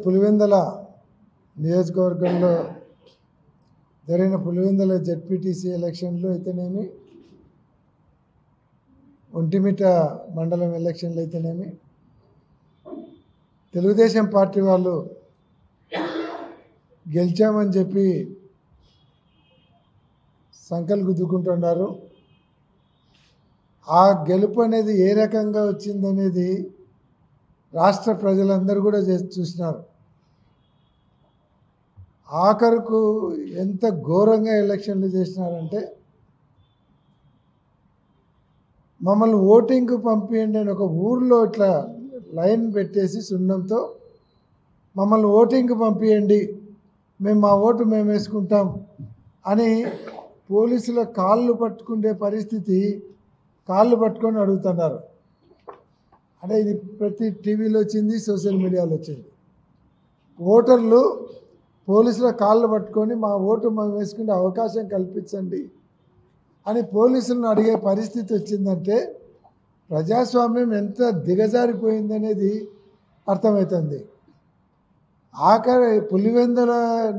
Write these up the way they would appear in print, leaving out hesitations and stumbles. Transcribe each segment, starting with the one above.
పులివెందుల నియోజకవర్గంలో జరిగిన పులివెందుల జెడ్పీటీసీ ఎలక్షన్లో అయితేనేమి, ఒంటిమిట మండలం ఎలక్షన్లు అయితేనేమి, తెలుగుదేశం పార్టీ వాళ్ళు గెలిచామని చెప్పి సంకలు గుద్దుకుంటున్నారు. ఆ గెలుపు అనేది ఏ రకంగా వచ్చిందనేది రాష్ట్ర ప్రజలందరూ కూడా చూసినారు. ఆఖరుకు ఎంత ఘోరంగా ఎలక్షన్లు చేసినారంటే, మమ్మల్ని ఓటింగ్కు పంపించండి అని ఒక ఊర్లో ఇట్లా లైన్ పెట్టేసి సున్నంతో మమ్మల్ని ఓటింగ్కి పంపించండి, మేము మా ఓటు మేము వేసుకుంటాం అని పోలీసుల కాళ్ళు పట్టుకునే పరిస్థితి, కాళ్ళు పట్టుకొని అడుగుతున్నారు. అంటే ఇది ప్రతి టీవీలో వచ్చింది, సోషల్ మీడియాలో వచ్చింది. ఓటర్లు పోలీసుల కాళ్ళు పట్టుకొని మా ఓటు మేము వేసుకునే అవకాశం కల్పించండి అని పోలీసులను అడిగే పరిస్థితి వచ్చిందంటే ప్రజాస్వామ్యం ఎంత దిగజారిపోయిందనేది అర్థమవుతుంది. ఆఖరి పులివెందుల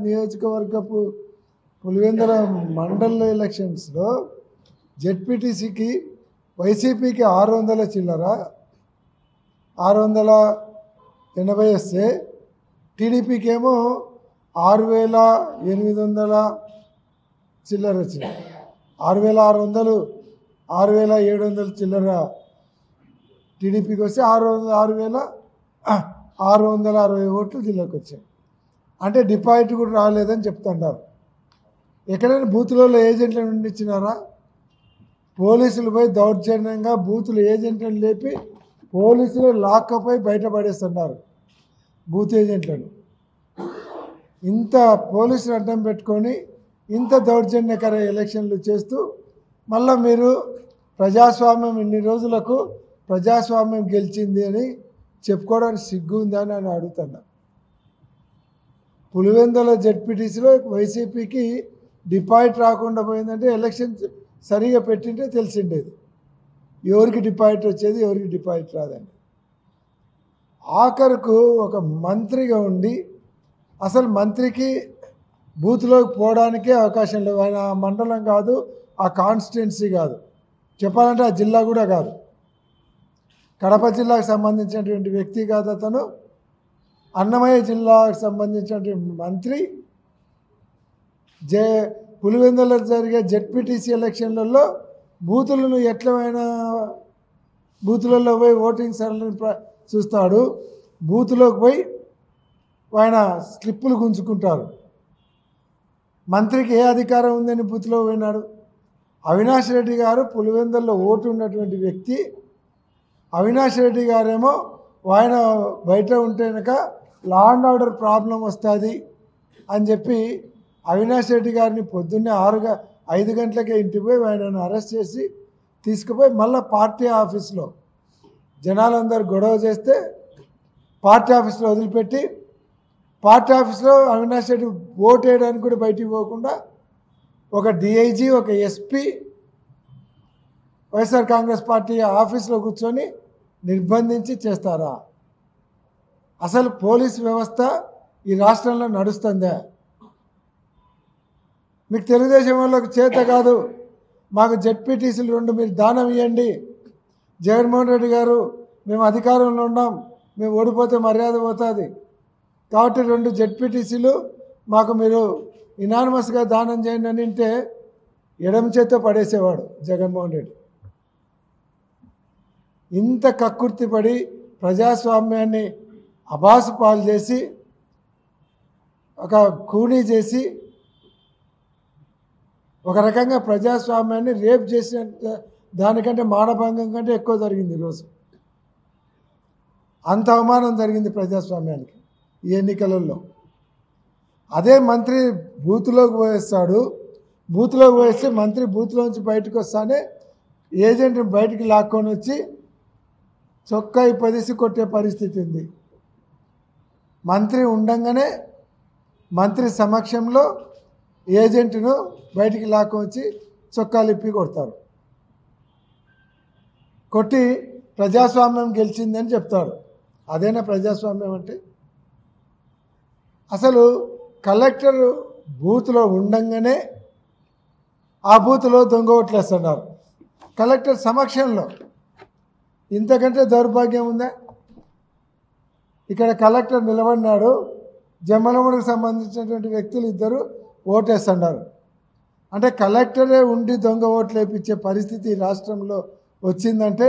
నియోజకవర్గపు పులివెందుల మండల ఎలక్షన్స్లో జెడ్పీటీసీకి వైసీపీకి 600 చిల్లర 680 వస్తే టీడీపీకి ఏమో 6800 చిల్లర వచ్చింది. 6600 6700 చిల్లర టీడీపీకి వస్తే 6660 ఓట్లు జిల్లాకు వచ్చాయి. అంటే డిపాజిట్ కూడా రాలేదని చెప్తుంటారు. ఎక్కడైనా బూతులలో ఏజెంట్లను ఉండిచ్చినారా? పోలీసులు పోయి దౌర్జన్యంగా బూతులు ఏజెంట్లను లేపి పోలీసులు లాక్కపోయి బయటపడేస్తున్నారు బూత్ ఏజెంట్లను. ఇంత పోలీసులు అడ్డం పెట్టుకొని ఇంత దౌర్జన్యకర ఎలక్షన్లు చేస్తూ మళ్ళీ మీరు ప్రజాస్వామ్యం ఇన్ని రోజులకు ప్రజాస్వామ్యం గెలిచింది అని చెప్పుకోవడానికి సిగ్గు ఉందా అని నేను అడుగుతున్నా. పులివెందుల జెడ్పీటీసీలో వైసీపీకి డిపాజిట్ రాకుండా పోయిందంటే ఎలక్షన్ సరిగా పెట్టింటే తెలిసిండేది ఎవరికి డిపాజిట్ వచ్చేది, ఎవరికి డిపాజిట్ రాదండి. ఆఖరుకు ఒక మంత్రిగా ఉండి అసలు మంత్రికి బూత్లోకి పోవడానికే అవకాశం లేవు. ఆయన ఆ మండలం కాదు, ఆ కాన్స్టిట్యున్సీ కాదు, చెప్పాలంటే ఆ జిల్లా కూడా కాదు, కడప జిల్లాకు సంబంధించినటువంటి వ్యక్తి కాదు అతను. అన్నమయ్య జిల్లాకు సంబంధించినటువంటి మంత్రి పులివెందులలో జరిగే జెడ్పీటీసీ ఎలక్షన్లలో బూతులను ఎట్లమైనా బూతులలో పోయి ఓటింగ్ సరళిని చూస్తాడు. బూతులోకి పోయి ఆయన స్లిప్పులు గుంజుకుంటారు. మంత్రికి ఏ అధికారం ఉందని బూత్లో పోయినాడు? అవినాష్ రెడ్డి గారు పులివెందుల్లో ఓటు ఉన్నటువంటి వ్యక్తి. అవినాష్ రెడ్డి గారేమో ఆయన బయట ఉంటే కనుక లా అండ్ ఆర్డర్ ప్రాబ్లం వస్తుంది అని చెప్పి అవినాష్ రెడ్డి గారిని పొద్దున్నే 5 గంటలకే ఇంటికి పోయి ఆయనను అరెస్ట్ చేసి తీసుకుపోయి మళ్ళీ పార్టీ ఆఫీస్లో జనాలందరూ గొడవ చేస్తే పార్టీ ఆఫీస్లో వదిలిపెట్టి పార్టీ ఆఫీస్లో అవినాష్ రెడ్డి ఓటు వేయడానికి కూడా బయటికి పోకుండా ఒక డిఐజీ, ఒక ఎస్పీ వైఎస్ఆర్ కాంగ్రెస్ పార్టీ ఆఫీస్లో కూర్చొని నిర్బంధించి చేస్తారా? అసలు పోలీస్ వ్యవస్థ ఈ రాష్ట్రంలో నడుస్తుందా? మీకు తెలుగుదేశం వాళ్ళకు చేత కాదు, మాకు జెడ్పీటీసీలు 2 మీరు దానం ఇవ్వండి. జగన్మోహన్ రెడ్డి గారు మేము అధికారంలో ఉన్నాం, మేము ఓడిపోతే మర్యాద పోతుంది కాబట్టి 2 జెడ్పీటీసీలు మాకు మీరు ఇనానిమస్గా దానం చేయండి అని అంటే ఎడమ చేత్తో పడేసేవాడు జగన్మోహన్ రెడ్డి. ఇంత కక్కుర్తిపడి ప్రజాస్వామ్యాన్ని అబాసు పాలు చేసి ఒక కూనీ చేసి ఒక రకంగా ప్రజాస్వామ్యాన్ని రేప్ చేసిన దానికంటే మానభంగం కంటే ఎక్కువ జరిగింది ఈరోజు. అంత అవమానం జరిగింది ప్రజాస్వామ్యానికి ఈ ఎన్నికలలో. అదే మంత్రి బూత్లోకి పోయేస్తాడు, బూత్లోకి పోయేస్తే మంత్రి బూత్లోంచి బయటకు వస్తానే ఏజెంట్ని బయటికి లాక్కొని వచ్చి చొక్కా పదిసి కొట్టే పరిస్థితి ఉంది. మంత్రి ఉండంగానే మంత్రి సమక్షంలో ఏజెంట్ను బయటికి లాక్కొచ్చి చొక్కాలు ఇప్పి కొడతారు. కొట్టి ప్రజాస్వామ్యం గెలిచిందని చెప్తాడు. అదేనా ప్రజాస్వామ్యం అంటే? అసలు కలెక్టర్ బూత్లో ఉండంగానే ఆ బూత్లో దొంగ ఓట్లు వేస్తున్నారు కలెక్టర్ సమక్షంలో. ఇంతకంటే దౌర్భాగ్యం ఉందా? ఇక్కడ కలెక్టర్ నిలబడినాడు, జమ్మలమడుకు సంబంధించినటువంటి వ్యక్తులు ఇద్దరు ఓటేస్తున్నారు. అంటే కలెక్టరే ఉండి దొంగ ఓట్లు వేయించే పరిస్థితి రాష్ట్రంలో వచ్చిందంటే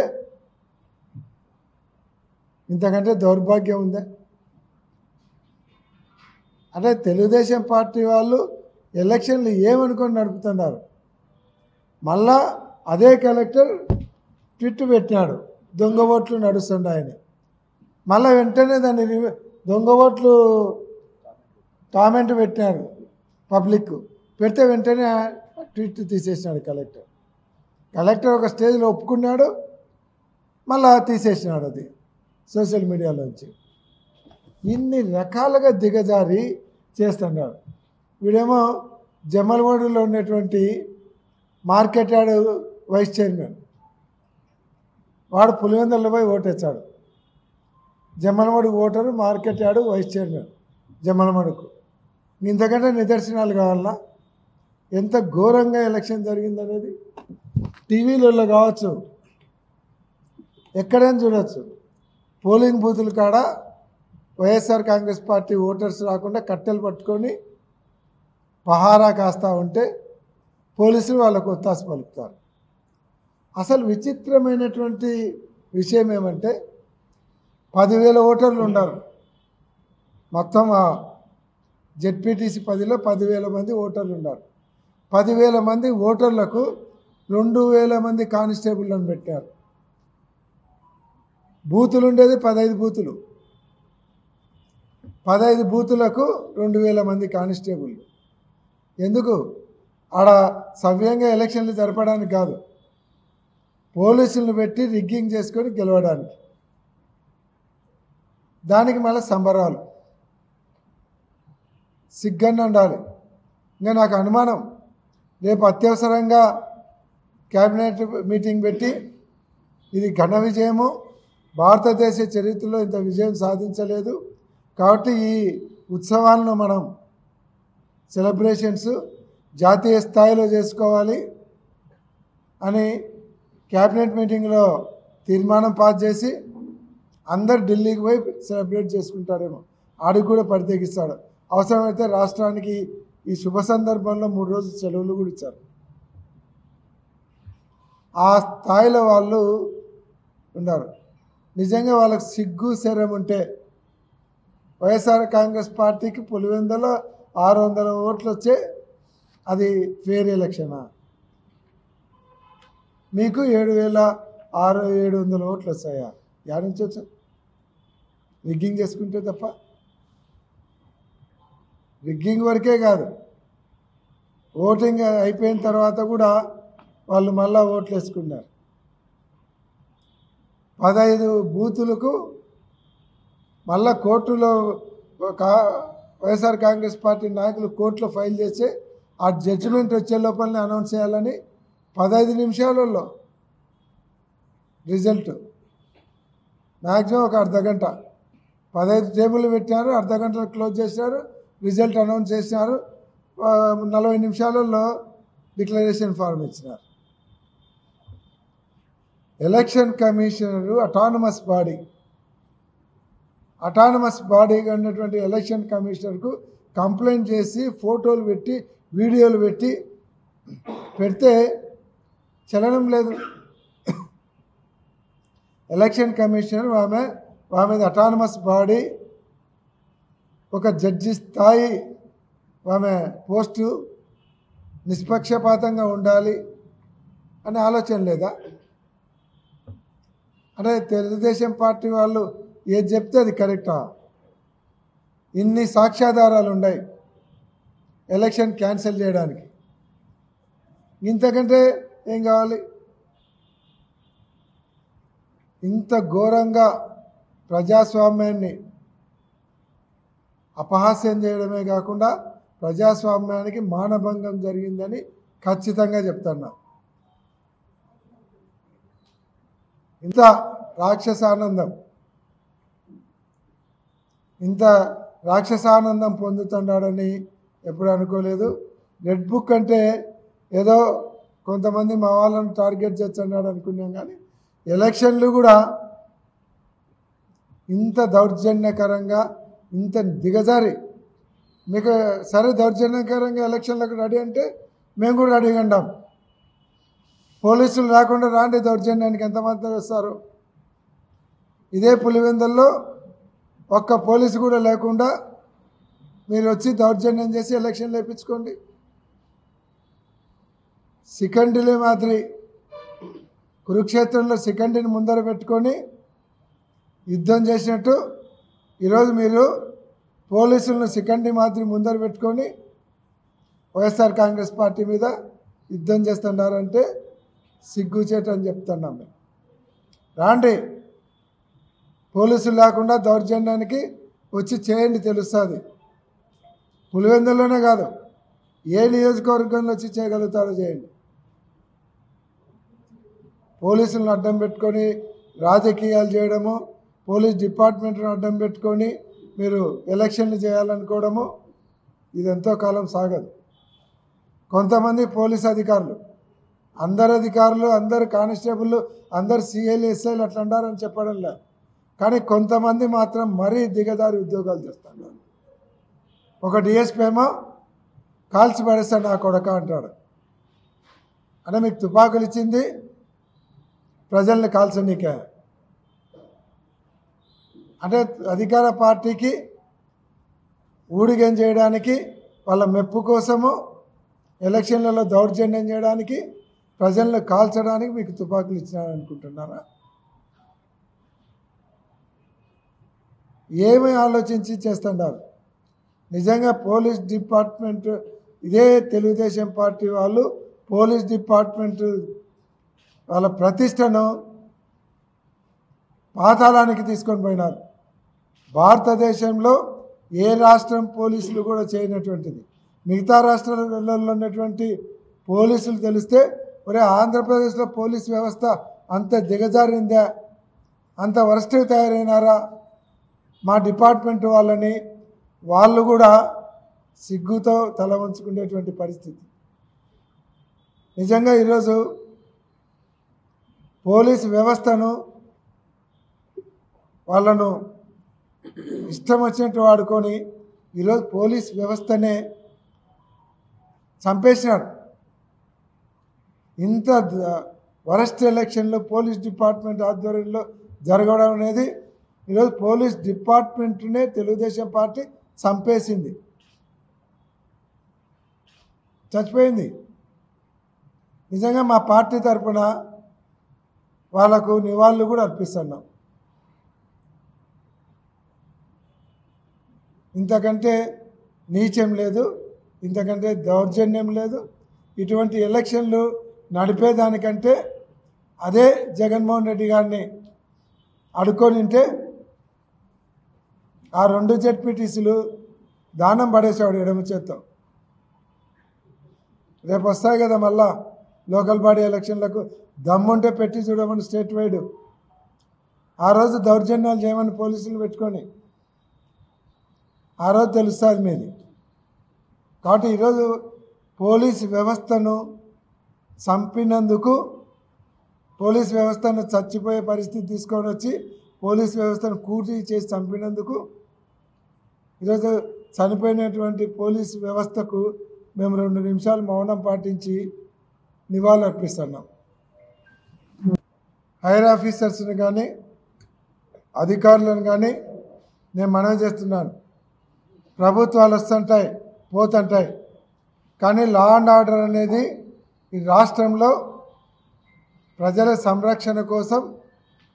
ఇంతకంటే దౌర్భాగ్యం ఉందా? అంటే తెలుగుదేశం పార్టీ వాళ్ళు ఎలక్షన్లు ఏమనుకొని నడుపుతున్నారు. మళ్ళా అదే కలెక్టర్ ట్విట్ పెట్టినాడు దొంగ ఓట్లు నడుస్తున్నాయని. మళ్ళీ వెంటనే దాన్ని దొంగ ఓట్లు కామెంట్ పెట్టినారు పబ్లిక్, పెడితే వెంటనే ట్వీట్ తీసేసినాడు కలెక్టర్. కలెక్టర్ ఒక స్టేజ్లో ఒప్పుకున్నాడు, మళ్ళా తీసేసినాడు అది సోషల్ మీడియాలోంచి. ఇన్ని రకాలుగా దిగజారి చేస్తున్నాడు. వీడేమో జమ్మలమడుగులో ఉన్నటువంటి మార్కెట్ యార్డ్ వైస్ చైర్మన్, వాడు పులివెందులలో పోయి ఓటేచ్చాడు. Jammalamadugu voter, market yard vice chairman Jammalamadugu. ఇంతకంటే నిదర్శనాలు కావాలన్నా ఎంత ఘోరంగా ఎలక్షన్ జరిగిందనేది టీవీలలో కావచ్చు, ఎక్కడైనా చూడవచ్చు. పోలింగ్ బూతుల కాడ వైఎస్ఆర్ కాంగ్రెస్ పార్టీ ఓటర్స్ రాకుండా కట్టెలు పట్టుకొని పహారా కాస్తూ ఉంటే పోలీసులు వాళ్ళకు ఒత్తాసు పలుకుతారు. అసలు విచిత్రమైనటువంటి విషయం ఏమంటే 10,000 ఓటర్లు ఉన్నారు. మొత్తం జెడ్పీటీసీ 10లో 10,000 మంది ఓటర్లు ఉన్నారు. 10,000 మంది ఓటర్లకు 2,000 మంది కానిస్టేబుల్లను పెట్టారు. బూతులు ఉండేది 15 బూతులు, 15 బూతులకు 2,000 మంది కానిస్టేబుల్. ఎందుకు? ఆడ సవ్యంగా ఎలక్షన్లు జరపడానికి కాదు, పోలీసులను పెట్టి రిగ్గింగ్ చేసుకొని గెలవడానికి. దానికి మళ్ళీ సంబరాలు, సిగ్గన్న ఉండాలి. ఇంకా నాకు అనుమానం, రేపు అత్యవసరంగా క్యాబినెట్ మీటింగ్ పెట్టి ఇది ఘన విజయము, భారతదేశ చరిత్రలో ఇంత విజయం సాధించలేదు కాబట్టి ఈ ఉత్సవాలను మనం సెలబ్రేషన్స్ జాతీయ స్థాయిలో చేసుకోవాలి అని క్యాబినెట్ మీటింగ్లో తీర్మానం పాస్ చేసి అందరు ఢిల్లీకి పోయి సెలబ్రేట్ చేసుకుంటారేమో, ఆడికి కూడా ప్రత్యేకిస్తాడు. అవసరమైతే రాష్ట్రానికి ఈ శుభ సందర్భంలో 3 రోజులు సెలవులు కూడా ఇచ్చారు. ఆ స్థాయిలో వాళ్ళు ఉన్నారు. నిజంగా వాళ్ళకి సిగ్గు శరం ఉంటే వైఎస్ఆర్ కాంగ్రెస్ పార్టీకి పులివెందులో 600 ఓట్లు వచ్చే అది ఫెయిర్ ఎలక్షనా? మీకు 7,700 ఓట్లు వస్తాయా? యాడ్ నుంచి వచ్చా? రిగ్గింగ్ చేసుకుంటే తప్ప. రిగ్గింగ్ వరకే కాదు, ఓటింగ్ అయిపోయిన తర్వాత కూడా వాళ్ళు మళ్ళా ఓట్లు వేసుకున్నారు. 15 బూతులకు మళ్ళా కోర్టులో వైఎస్ఆర్ కాంగ్రెస్ పార్టీ నాయకులు కోర్టులో ఫైల్ చేసి ఆ జడ్జిమెంట్ వచ్చే లోపలనే అనౌన్స్ చేయాలని 15 నిమిషాలలో రిజల్ట్, మ్యాక్సిమం ఒక అర్ధగంట, 15 టేబుల్ పెట్టారు, అర్ధగంటలో క్లోజ్ చేశారు, రిజల్ట్ అనౌన్స్ చేసినారు, 40 నిమిషాలలో డిక్లరేషన్ ఫారం ఇచ్చినారు. ఎలక్షన్ కమిషనరు అటానమస్ బాడీగా ఉన్నటువంటి ఎలక్షన్ కమిషనర్కు కంప్లైంట్ చేసి ఫోటోలు పెట్టి వీడియోలు పెడితే చలనం లేదు. ఎలక్షన్ కమిషనర్ ఆమె అటానమస్ బాడీ, ఒక జడ్జి స్థాయి ఆమె పోస్టు, నిష్పక్షపాతంగా ఉండాలి అనే ఆలోచన లేదా? అంటే తెలుగుదేశం పార్టీ వాళ్ళు ఏది చెప్తే అది కరెక్టా? ఇన్ని సాక్ష్యాధారాలు ఉన్నాయి ఎలక్షన్ క్యాన్సిల్ చేయడానికి, ఇంతకంటే ఏం కావాలి? ఇంత ఘోరంగా ప్రజాస్వామ్యాన్ని అపహాస్యం చేయడమే కాకుండా ప్రజాస్వామ్యానికి మానభంగం జరిగిందని ఖచ్చితంగా చెప్తున్నా. ఇంత రాక్షసానందం, ఇంత రాక్షసానందం పొందుతున్నాడని ఎప్పుడు అనుకోలేదు. రెడ్ బుక్ అంటే ఏదో కొంతమంది మా వాళ్ళని టార్గెట్ చేస్తున్నాడు అనుకున్నాం, కానీ ఎలక్షన్లు కూడా ఇంత దౌర్జన్యకరంగా ఇంత దిగజారి మీకు సరే దౌర్జన్యకరంగా ఎలక్షన్లకు రెడీ అంటే మేము కూడా రెడీగా ఉంటాం. పోలీసులు రాకుండా రాండి దౌర్జన్యానికి ఎంతమంది వస్తారు? ఇదే పులివెందుల్లో ఒక్క పోలీసు కూడా లేకుండా మీరు వచ్చి దౌర్జన్యం చేసి ఎలక్షన్ లేపించుకోండి. శిఖండిలే మాదిరి కురుక్షేత్రంలో శిఖండిని ముందర పెట్టుకొని యుద్ధం చేసినట్టు ఈరోజు మీరు పోలీసులను శిఖండి మాదిరి ముందర పెట్టుకొని వైఎస్ఆర్ కాంగ్రెస్ పార్టీ మీద యుద్ధం చేస్తున్నారంటే సిగ్గుచేటు అని చెప్తున్నాం మేము. రాండి, పోలీసులు లేకుండా దౌర్జన్యానికి వచ్చి చేయండి, తెలుస్తుంది. పులివెందుల్లోనే కాదు, ఏ నియోజకవర్గంలో వచ్చి చేయగలుగుతారో చేయండి. పోలీసులను అడ్డం పెట్టుకొని రాజకీయాలు చేయడము, పోలీస్ డిపార్ట్మెంట్ను అడ్డం పెట్టుకొని మీరు ఎలక్షన్లు చేయాలనుకోవడము ఇది ఎంతో కాలం సాగదు. కొంతమంది పోలీస్ అధికారులు, అందరు కానిస్టేబుల్, అందరు సిఐలు ఎస్ఐలు అట్లా అంటారని చెప్పడం లేదు, కానీ కొంతమంది మాత్రం మరీ దిగజారి ఉద్యోగాలు చేస్తున్నారు. ఒక డిఎస్పీ ఏమో కాల్చి పడేస్తాడు నా కొడక అంటాడు. అంటే మీకు తుపాకులు ఇచ్చింది ప్రజల్ని కాల్చనీకే. అంటే అధికార పార్టీకి ఊడిగం చేయడానికి, వాళ్ళ మెప్పు కోసము ఎలక్షన్లలో దౌర్జన్యం చేయడానికి, ప్రజలను కాల్చడానికి మీకు తుపాకులు ఇచ్చినారనుకుంటున్నారా? ఏమి ఆలోచించి చేస్తున్నారు? నిజంగా పోలీస్ డిపార్ట్మెంట్, ఇదే తెలుగుదేశం పార్టీ వాళ్ళు పోలీస్ డిపార్ట్మెంట్ వాళ్ళ ప్రతిష్టను పాతాళానికి తీసుకొని పోయినారు. భారతదేశంలో ఏ రాష్ట్రం పోలీసులు కూడా చేయనటువంటిది. మిగతా రాష్ట్రాలలో ఉన్నటువంటి పోలీసులు తెలిస్తే ఒరే ఆంధ్రప్రదేశ్లో పోలీస్ వ్యవస్థ అంత దిగజారిందా, అంత వరస్ట్గా తయారైనారా మా డిపార్ట్మెంట్ వాళ్ళని వాళ్ళు కూడా సిగ్గుతో తల వంచుకునేటువంటి పరిస్థితి. నిజంగా ఈరోజు పోలీసు వ్యవస్థను వాళ్ళను ఇష్టం వచ్చినట్టు వాడుకొని ఈరోజు పోలీస్ వ్యవస్థనే చంపేసినాడు. ఇంత వరస్ట్ ఎలక్షన్లో పోలీస్ డిపార్ట్మెంట్ ఆధ్వర్యంలో జరగడం అనేది ఈరోజు పోలీస్ డిపార్ట్మెంట్నే తెలుగుదేశం పార్టీ చంపేసింది, చచ్చిపోయింది. నిజంగా మా పార్టీ తరఫున వాళ్ళకు నివాళులు కూడా అర్పిస్తున్నాం. ఇంతకంటే నీచం లేదు, ఇంతకంటే దౌర్జన్యం లేదు. ఇటువంటి ఎలక్షన్లు నడిపేదానికంటే అదే జగన్మోహన్ రెడ్డి గారిని అడుక్కొని ఉంటే ఆ 2 జెడ్పీటీసీలు దానం పడేసేవాడు ఎడమ చేత్తో. రేపు వస్తాయి కదా మళ్ళా లోకల్ బాడీ ఎలక్షన్లకు, దమ్ముంటే పెట్టి చూడమని స్టేట్ వైడ్. ఆ రోజు దౌర్జన్యాలు చేయమని పోలీసులు పెట్టుకొని ఆ రోజు తెలుస్తుంది మీది. కాబట్టి ఈరోజు పోలీస్ వ్యవస్థను చంపినందుకు, పోలీస్ వ్యవస్థను చచ్చిపోయే పరిస్థితి తీసుకొని వచ్చి పోలీస్ వ్యవస్థను కూటి చేసి చంపినందుకు ఈరోజు చనిపోయినటువంటి పోలీస్ వ్యవస్థకు మేము 2 నిమిషాలు మౌనం పాటించి నివాళులు అర్పిస్తున్నాం. హైర్ ఆఫీసర్స్ని కానీ అధికారులను కానీ నేను మనవి చేస్తున్నాను, ప్రభుత్వాలు వస్తుంటాయి పోతుంటాయి, కానీ లా అండ్ ఆర్డర్ అనేది ఈ రాష్ట్రంలో ప్రజల సంరక్షణ కోసం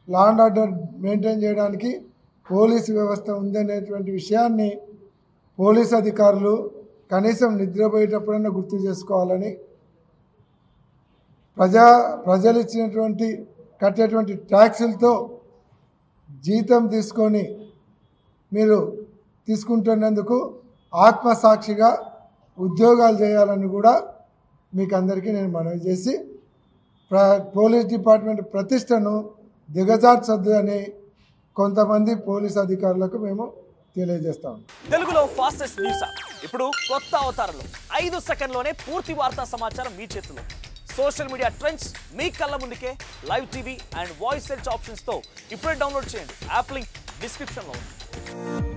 లా అండ్ ఆర్డర్ మెయింటైన్ చేయడానికి పోలీసు వ్యవస్థ ఉందనేటువంటి విషయాన్ని పోలీస్ అధికారులు కనీసం నిద్రపోయేటప్పుడైనా గుర్తు చేసుకోవాలని, ప్రజలు ఇచ్చినటువంటి కట్టేటువంటి ట్యాక్సులతో జీతం తీసుకొని మీరు తీసుకుంటున్నందుకు ఆత్మసాక్షిగా ఉద్యోగాలు చేయాలని కూడా మీకు అందరికీ నేను మనవి చేసి పోలీస్ డిపార్ట్మెంట్ ప్రతిష్టను దిగజార్చొద్దు అని కొంతమంది పోలీస్ అధికారులకు మేము తెలియజేస్తాం. తెలుగులో ఫాస్టెస్ట్ న్యూస్ ఇప్పుడు కొత్త అవతారంలో 5 సెకండ్లోనే పూర్తి వార్తా సమాచారం మీ చేతిలో. సోషల్ మీడియా ట్రెండ్స్ మీ కళ్ళ ముందుకే live TV and voice search ఆప్షన్స్తో ఇప్పుడే డౌన్లోడ్ చేయండి. యాప్ లింక్ డిస్క్రిప్షన్లో ఉంది.